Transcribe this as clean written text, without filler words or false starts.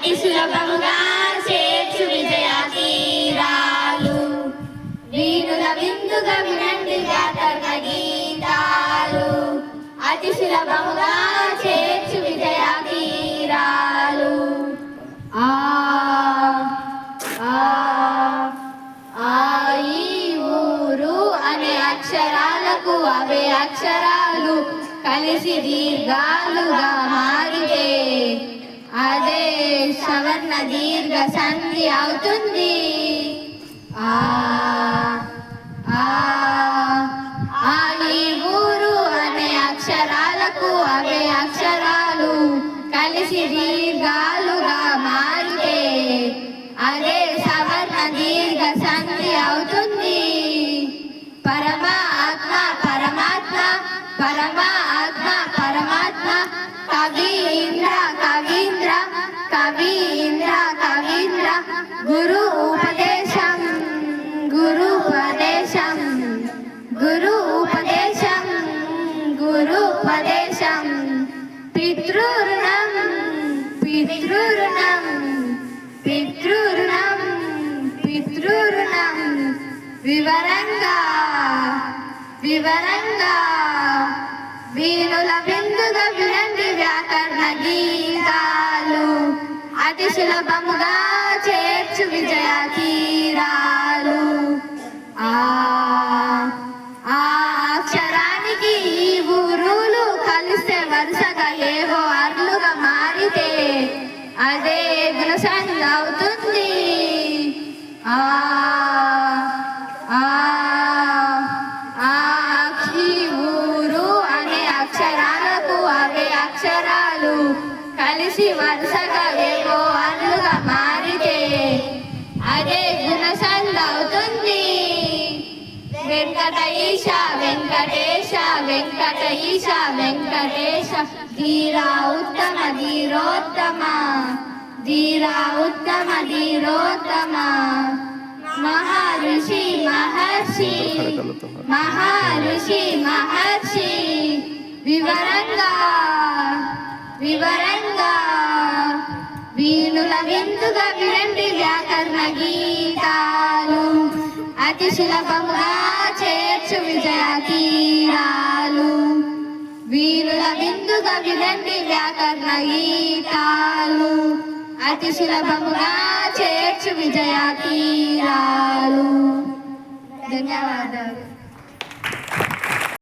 అతి సులభముగా చేర్చు విజయ తీరాలు వీణుల విందుగా వినండి వ్యాకరణ గీతాలు అతి సులభముగా చేర్చు విజయ తీరాలు ఆ ఆ ఆ ఈ ఊరు అనే అక్షరాలకు అవే అక్షరాలు కలిసి దీర్ఘాలుగా మారితే అదే సవర్ణ దీర్ఘ సంధి అవుతుంది ఆ ఆ ఆ ఈ ఊరు అనే అక్షరాలకు అవే అక్షరాలు కలిసి దీర్ఘాలుగా మారితే అదే సవర్ణ దీర్ఘ సంధి అవుతుంది పరమాత్మ పరమాత్మ పరమాత్మ పరమాత్మ కవీంద్ర కవీంద్ర కవీంద్ర కవీంద్ర గురు ఉపదేశం గురు ఉపదేశం గురు ఉపదేశం గురు ఉపదేశం పితృరుణం పితృరుణం పితృరుణం పితృరుణం వివరంగా వివరంగా వీణుల బిందుగా వినండి వ్యాకరణ గీతాలు అతి సులభముగా చేర్చు విజయ తీరాలు ఆ అక్షరానికి ఈ ఊరులు కలిస్తే వరుసగా ఏవో అర్లుగా మారితే అదే గుణసంధి అవుతుంది ఆ అక్షరాలు కలిసి వరుసగా ఏవో అర్లుగా మారితే అదే గుణసంధి అవుతుంది వెంకటేశ వెంకటేశ వెంకటేశ వెంకటేశ ధీరా ఉత్తమ ధీరోత్తమ ధీరా ఉత్తమ ధీరోత్తమ మహర్షి మహర్షి మహర్షి మహర్షి వివరంగా వివరంగా వీణుల విందుగా వినండి వ్యాకరణ గీతాలు అతి సులభముగా చేర్చు విజయ తీరాలు వీణుల విందుగా వినండి వ్యాకరణ గీతాలు అతి సులభముగా చేర్చు విజయ తీరాలు ధన్యవాదాలు.